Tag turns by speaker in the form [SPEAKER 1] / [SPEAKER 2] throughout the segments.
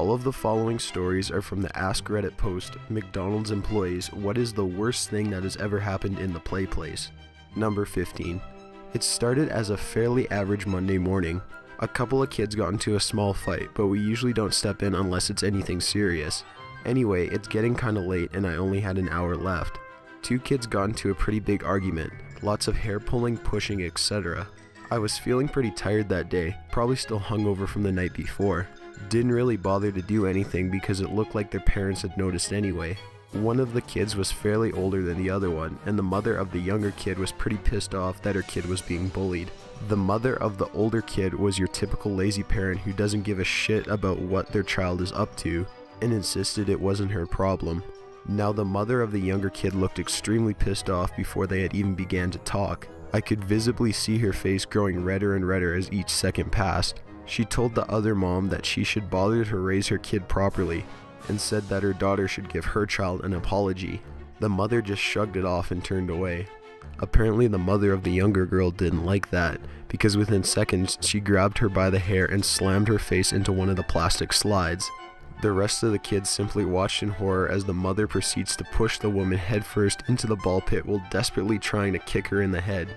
[SPEAKER 1] All of the following stories are from the Ask Reddit post, McDonald's employees, what is the worst thing that has ever happened in the PlayPlace? Number 15. It started as a fairly average Monday morning. A couple of kids got into a small fight, but we usually don't step in unless it's anything serious. Anyway, it's getting kinda late and I only had an hour left. Two kids got into a pretty big argument, lots of hair pulling, pushing, etc. I was feeling pretty tired that day, probably still hungover from the night before. Didn't really bother to do anything because it looked like their parents had noticed anyway. One of the kids was fairly older than the other one, and the mother of the younger kid was pretty pissed off that her kid was being bullied. The mother of the older kid was your typical lazy parent who doesn't give a shit about what their child is up to, and insisted it wasn't her problem. Now the mother of the younger kid looked extremely pissed off before they had even began to talk. I could visibly see her face growing redder and redder as each second passed. She told the other mom that she should bother to raise her kid properly, and said that her daughter should give her child an apology. The mother just shrugged it off and turned away. Apparently the mother of the younger girl didn't like that, because within seconds she grabbed her by the hair and slammed her face into one of the plastic slides. The rest of the kids simply watched in horror as the mother proceeds to push the woman headfirst into the ball pit while desperately trying to kick her in the head.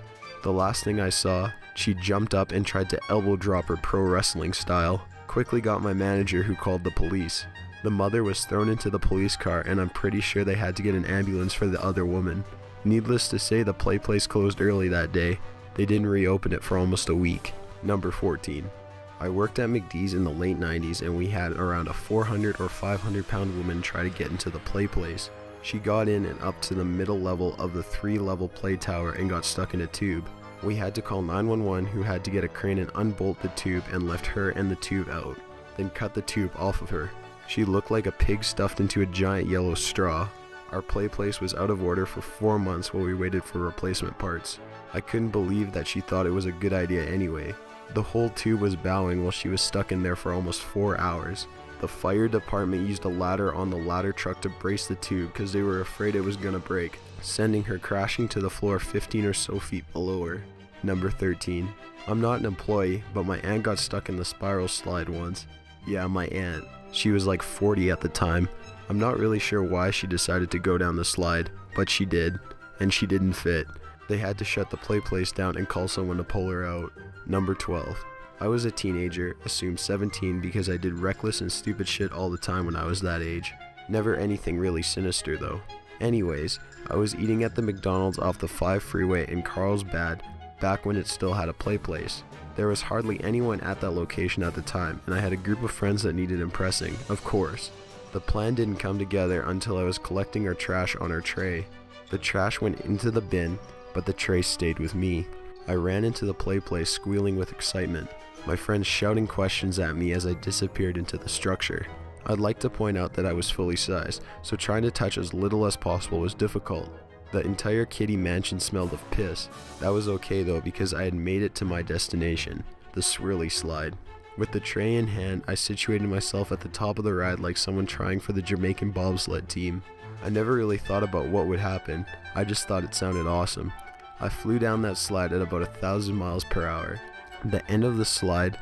[SPEAKER 1] The last thing I saw, she jumped up and tried to elbow drop her pro wrestling style. Quickly got my manager, who called the police. The mother was thrown into the police car and I'm pretty sure they had to get an ambulance for the other woman. Needless to say, the PlayPlace closed early that day. They didn't reopen it for almost a week. Number 14. I worked at McD's in the late 90s and we had around a 400 or 500 pound woman try to get into the PlayPlace. She got in and up to the middle level of the 3-level play tower and got stuck in a tube. We had to call 911, who had to get a crane and unbolt the tube and lift her and the tube out, then cut the tube off of her. She looked like a pig stuffed into a giant yellow straw. Our PlayPlace was out of order for 4 months while we waited for replacement parts. I couldn't believe that she thought it was a good idea anyway. The whole tube was bowing while she was stuck in there for almost 4 hours. The fire department used a ladder on the ladder truck to brace the tube because they were afraid it was gonna break, sending her crashing to the floor 15 or so feet below her. Number 13. I'm not an employee, but my aunt got stuck in the spiral slide once. Yeah, my aunt. She was like 40 at the time. I'm not really sure why she decided to go down the slide, but she did, and she didn't fit. They had to shut the PlayPlace down and call someone to pull her out. Number 12. I was a teenager, assumed 17 because I did reckless and stupid shit all the time when I was that age. Never anything really sinister though. Anyways, I was eating at the McDonald's off the 5 freeway in Carlsbad back when it still had a PlayPlace. There was hardly anyone at that location at the time, and I had a group of friends that needed impressing, of course. The plan didn't come together until I was collecting our trash on our tray. The trash went into the bin, but the tray stayed with me. I ran into the PlayPlace squealing with excitement, my friends shouting questions at me as I disappeared into the structure. I'd like to point out that I was fully sized, so trying to touch as little as possible was difficult. The entire kiddie mansion smelled of piss. That was okay though because I had made it to my destination, the swirly slide. With the tray in hand, I situated myself at the top of the ride like someone trying for the Jamaican bobsled team. I never really thought about what would happen, I just thought it sounded awesome. I flew down that slide at about 1,000 miles per hour. The end of the slide,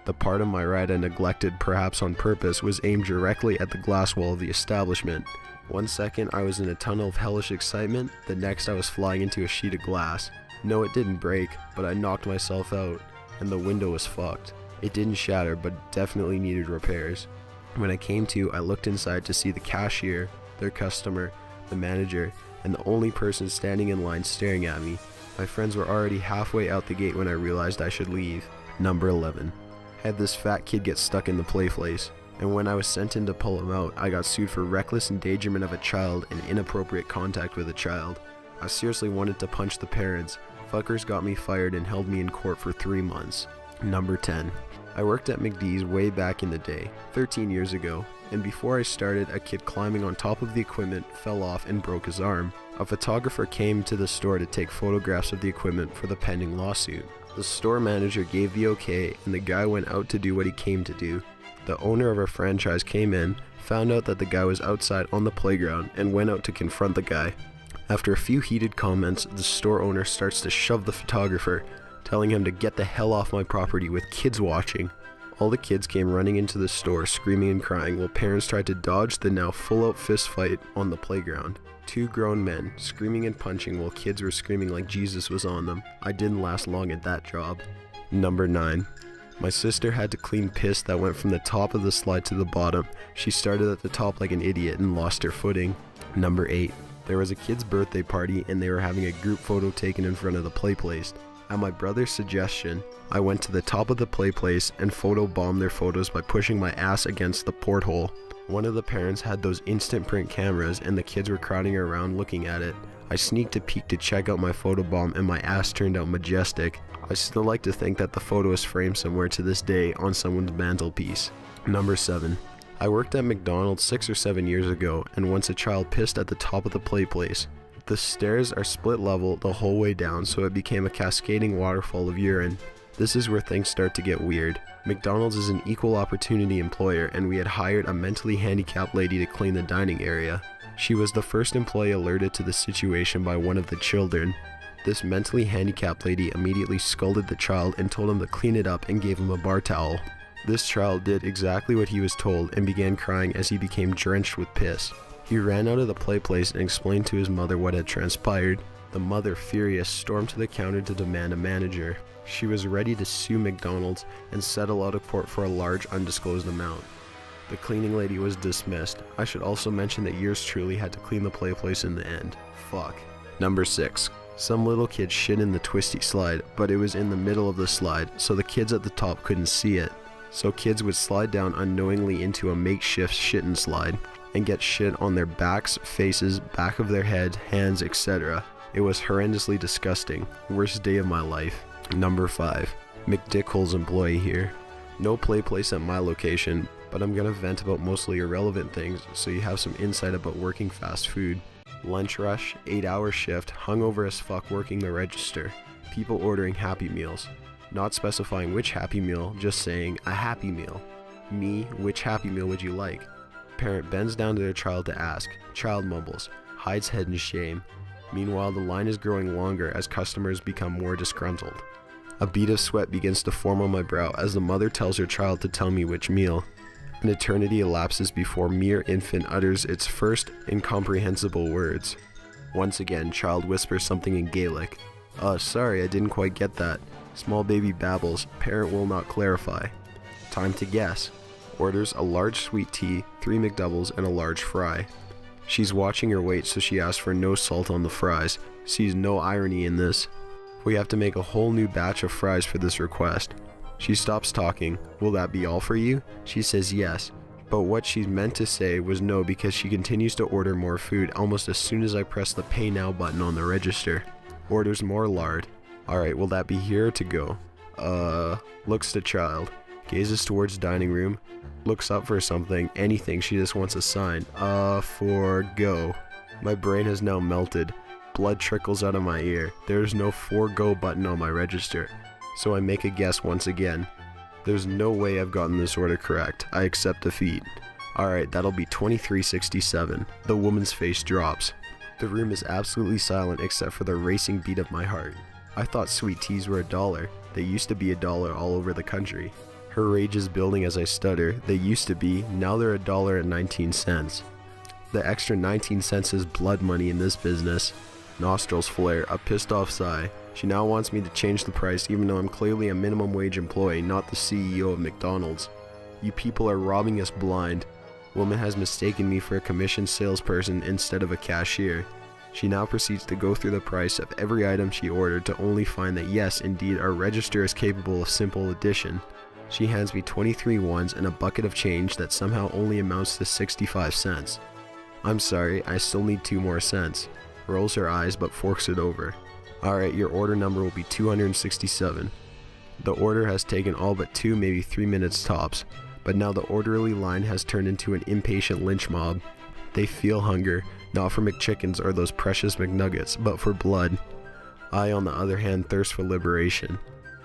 [SPEAKER 1] the part of my ride I neglected perhaps on purpose, was aimed directly at the glass wall of the establishment. 1 second I was in a tunnel of hellish excitement, the next I was flying into a sheet of glass. No, it didn't break, but I knocked myself out, and the window was fucked. It didn't shatter, but definitely needed repairs. When I came to, I looked inside to see the cashier, their customer, the manager, and the only person standing in line staring at me. My friends were already halfway out the gate when I realized I should leave. Number 11. Had this fat kid get stuck in the PlayPlace, and when I was sent in to pull him out, I got sued for reckless endangerment of a child and inappropriate contact with a child. I seriously wanted to punch the parents. Fuckers got me fired and held me in court for 3 months. Number 10. I worked at McD's way back in the day, 13 years ago, and before I started, a kid climbing on top of the equipment fell off and broke his arm. A photographer came to the store to take photographs of the equipment for the pending lawsuit. The store manager gave the okay, and the guy went out to do what he came to do. The owner of our franchise came in, found out that the guy was outside on the playground, and went out to confront the guy. After a few heated comments, the store owner starts to shove the photographer, telling him to get the hell off my property with kids watching. All the kids came running into the store, screaming and crying, while parents tried to dodge the now full-out fist fight on the playground. 2 grown men, screaming and punching while kids were screaming like Jesus was on them. I didn't last long at that job. Number 9. My sister had to clean piss that went from the top of the slide to the bottom. She started at the top like an idiot and lost her footing. Number 8. There was a kid's birthday party and they were having a group photo taken in front of the PlayPlace. At my brother's suggestion, I went to the top of the PlayPlace and photobombed their photos by pushing my ass against the porthole. One of the parents had those instant print cameras and the kids were crowding around looking at it. I sneaked a peek to check out my photobomb and my ass turned out majestic. I still like to think that the photo is framed somewhere to this day on someone's mantelpiece. Number 7. I worked at McDonald's 6 or 7 years ago, and once a child pissed at the top of the PlayPlace. The stairs are split level the whole way down, so it became a cascading waterfall of urine. This is where things start to get weird. McDonald's is an equal opportunity employer, and we had hired a mentally handicapped lady to clean the dining area. She was the first employee alerted to the situation by one of the children. This mentally handicapped lady immediately scolded the child and told him to clean it up and gave him a bar towel. This child did exactly what he was told and began crying as he became drenched with piss. He ran out of the PlayPlace and explained to his mother what had transpired. The mother, furious, stormed to the counter to demand a manager. She was ready to sue McDonald's and settle out of court for a large undisclosed amount. The cleaning lady was dismissed. I should also mention that yours truly had to clean the PlayPlace in the end. Fuck. Number 6. Some little kid shit in the twisty slide, but it was in the middle of the slide, so the kids at the top couldn't see it. So kids would slide down unknowingly into a makeshift shittin' slide and get shit on their backs, faces, back of their head, hands, etc. It was horrendously disgusting. Worst day of my life. Number 5. McDickhole's employee here. No PlayPlace at my location, but I'm gonna vent about mostly irrelevant things so you have some insight about working fast food. Lunch rush, 8-hour shift, hungover as fuck working the register. People ordering Happy Meals. Not specifying which Happy Meal, just saying a Happy Meal. Me, which Happy Meal would you like? Parent bends down to their child to ask. Child mumbles, hides head in shame. Meanwhile, the line is growing longer as customers become more disgruntled. A bead of sweat begins to form on my brow as the mother tells her child to tell me which meal. An eternity elapses before mere infant utters its first incomprehensible words. Once again, child whispers something in Gaelic. Sorry, I didn't quite get that. Small baby babbles, parent will not clarify. Time to guess. Orders a large sweet tea, 3 McDoubles, and a large fry. She's watching her weight, so she asks for no salt on the fries. Sees no irony in this. We have to make a whole new batch of fries for this request. She stops talking. Will that be all for you? She says yes. But what she's meant to say was no because she continues to order more food almost as soon as I press the pay now button on the register. Orders more lard. Alright, will that be here or to go? Looks to child. Gazes towards dining room. Looks up for something, anything, she just wants a sign. For go. My brain has now melted. Blood trickles out of my ear. There's no for go button on my register. So I make a guess once again. There's no way I've gotten this order correct. I accept defeat. Alright, that'll be $23.67. The woman's face drops. The room is absolutely silent except for the racing beat of my heart. I thought sweet teas were $1. They used to be $1 all over the country. Her rage is building as I stutter. They used to be, now they're $1.19. The extra 19 cents is blood money in this business. Nostrils flare, a pissed off sigh. She now wants me to change the price even though I'm clearly a minimum wage employee, not the CEO of McDonald's. You people are robbing us blind. Woman has mistaken me for a commissioned salesperson instead of a cashier. She now proceeds to go through the price of every item she ordered to only find that yes, indeed, our register is capable of simple addition. She hands me 23 ones and a bucket of change that somehow only amounts to 65 cents. I'm sorry, I still need 2 more cents. Rolls her eyes but forks it over. Alright, your order number will be 267. The order has taken all but 2, maybe 3 minutes tops, but now the orderly line has turned into an impatient lynch mob. They feel hunger, not for McChickens or those precious McNuggets, but for blood. I, on the other hand, thirst for liberation.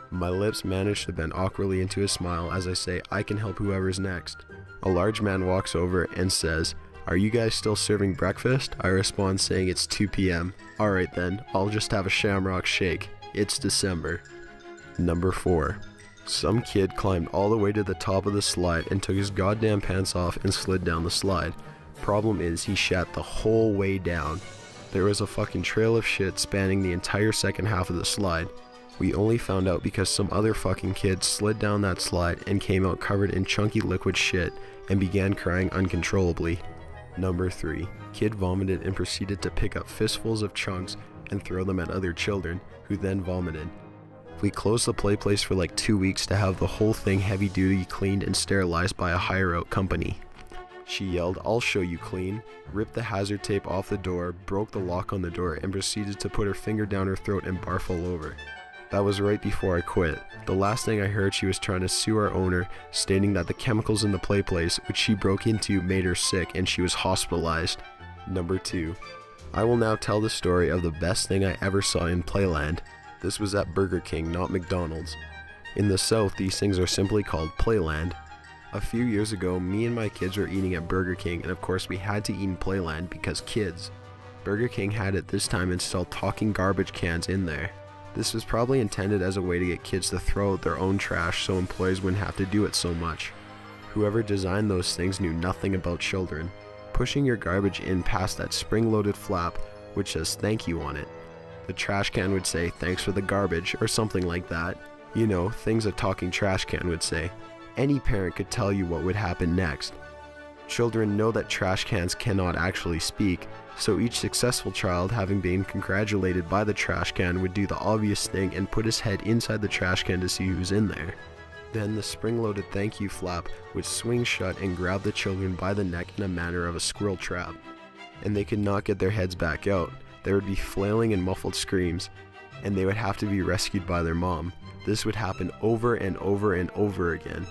[SPEAKER 1] My lips manage to bend awkwardly into a smile as I say, I can help whoever's next. A large man walks over and says, "Are you guys still serving breakfast?" I respond saying it's 2 p.m. Alright then, I'll just have a shamrock shake. It's December. Number 4. Some kid climbed all the way to the top of the slide and took his goddamn pants off and slid down the slide. Problem is, he shat the whole way down. There was a fucking trail of shit spanning the entire second half of the slide. We only found out because some other fucking kid slid down that slide and came out covered in chunky liquid shit and began crying uncontrollably. Number 3. Kid vomited and proceeded to pick up fistfuls of chunks and throw them at other children, who then vomited. We closed the play place for like 2 weeks to have the whole thing heavy duty cleaned and sterilized by a hire out company. She yelled, "I'll show you clean," ripped the hazard tape off the door, broke the lock on the door, and proceeded to put her finger down her throat and barf all over. That was right before I quit. The last thing I heard, she was trying to sue our owner, stating that the chemicals in the play place, which she broke into, made her sick and she was hospitalized. Number 2. I will now tell the story of the best thing I ever saw in Playland. This was at Burger King, not McDonald's. In the South, these things are simply called Playland. A few years ago, me and my kids were eating at Burger King, and of course we had to eat in Playland because kids. Burger King had at this time installed talking garbage cans in there. This was probably intended as a way to get kids to throw out their own trash so employees wouldn't have to do it so much. Whoever designed those things knew nothing about children. Pushing your garbage in past that spring-loaded flap, which says thank you on it. The trash can would say, "Thanks for the garbage," or something like that. You know, things a talking trash can would say. Any parent could tell you what would happen next. Children know that trash cans cannot actually speak, so each successful child, having been congratulated by the trash can, would do the obvious thing and put his head inside the trash can to see who's in there. Then the spring-loaded thank you flap would swing shut and grab the children by the neck in a manner of a squirrel trap. And they could not get their heads back out. There would be flailing and muffled screams, and they would have to be rescued by their mom. This would happen over and over and over again.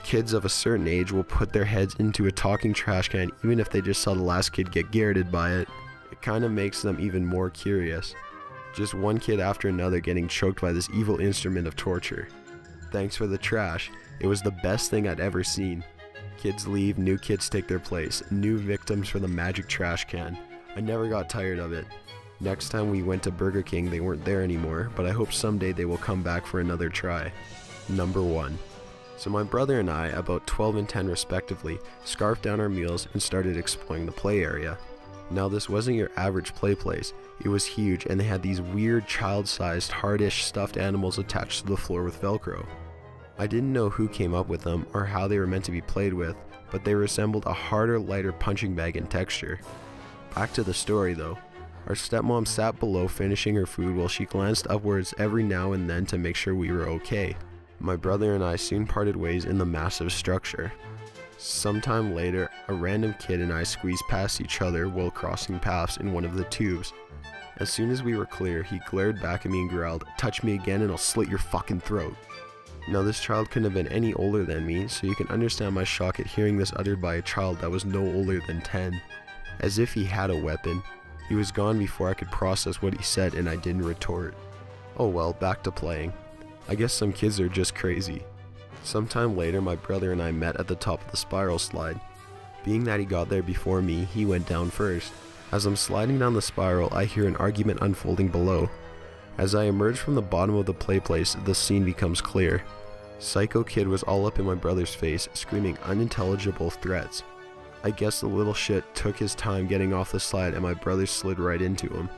[SPEAKER 1] Kids of a certain age will put their heads into a talking trash can even if they just saw the last kid get garroted by it. It kind of makes them even more curious. Just one kid after another getting choked by this evil instrument of torture. Thanks for the trash. It was the best thing I'd ever seen. Kids leave, new kids take their place, new victims for the magic trash can. I never got tired of it. Next time we went to Burger King, they weren't there anymore, but I hope someday they will come back for another try. Number 1. So my brother and I, about 12 and 10 respectively, scarfed down our meals and started exploring the play area. Now this wasn't your average play place. It was huge, and they had these weird child-sized, hardish stuffed animals attached to the floor with Velcro. I didn't know who came up with them or how they were meant to be played with, but they resembled a harder, lighter punching bag in texture. Back to the story though. Our stepmom sat below finishing her food while she glanced upwards every now and then to make sure we were okay. My brother and I soon parted ways in the massive structure. Sometime later, a random kid and I squeezed past each other while crossing paths in one of the tubes. As soon as we were clear, he glared back at me and growled, "Touch me again and I'll slit your fucking throat." Now this child couldn't have been any older than me, so you can understand my shock at hearing this uttered by a child that was no older than 10. As if he had a weapon. He was gone before I could process what he said, and I didn't retort. Oh well, back to playing. I guess some kids are just crazy. Sometime later, my brother and I met at the top of the spiral slide. Being that he got there before me, he went down first. As I'm sliding down the spiral, I hear an argument unfolding below. As I emerge from the bottom of the play place, the scene becomes clear. Psycho Kid was all up in my brother's face, screaming unintelligible threats. I guess the little shit took his time getting off the slide and my brother slid right into him.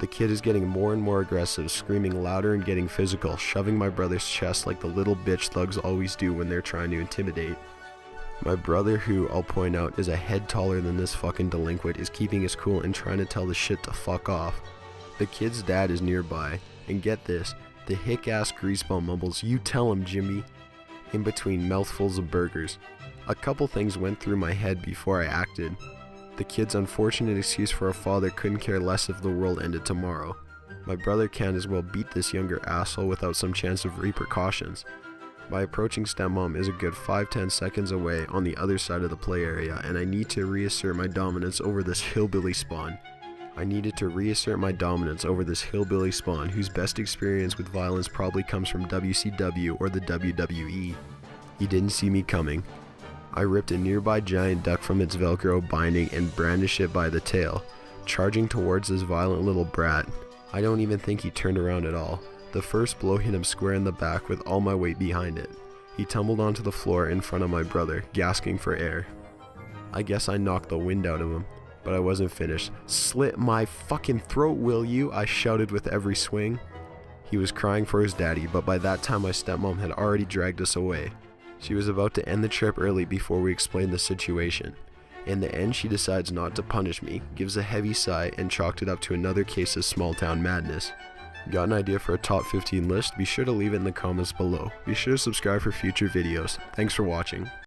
[SPEAKER 1] The kid is getting more and more aggressive, screaming louder and getting physical, shoving my brother's chest like the little bitch thugs always do when they're trying to intimidate. My brother, who, I'll point out, is a head taller than this fucking delinquent, is keeping his cool and trying to tell the shit to fuck off. The kid's dad is nearby, and get this, the hick-ass greaseball mumbles, "You tell him, Jimmy," in between mouthfuls of burgers. A couple things went through my head before I acted. The kid's unfortunate excuse for a father couldn't care less if the world ended tomorrow. My brother can't as well beat this younger asshole without some chance of repercussions. My approaching stepmom is a good 5-10 seconds away on the other side of the play area, and I need to reassert my dominance over this hillbilly spawn. Whose best experience with violence probably comes from WCW or the WWE. He didn't see me coming. I ripped a nearby giant duck from its Velcro binding and brandished it by the tail, charging towards this violent little brat. I don't even think he turned around at all. The first blow hit him square in the back with all my weight behind it. He tumbled onto the floor in front of my brother, gasping for air. I guess I knocked the wind out of him, but I wasn't finished. "Slit my fucking throat, will you?" I shouted with every swing. He was crying for his daddy, but by that time my stepmom had already dragged us away. She was about to end the trip early before we explained the situation. In the end, she decides not to punish me, gives a heavy sigh, and chalked it up to another case of small town madness. Got an idea for a top 15 list? Be sure to leave it in the comments below. Be sure to subscribe for future videos. Thanks for watching.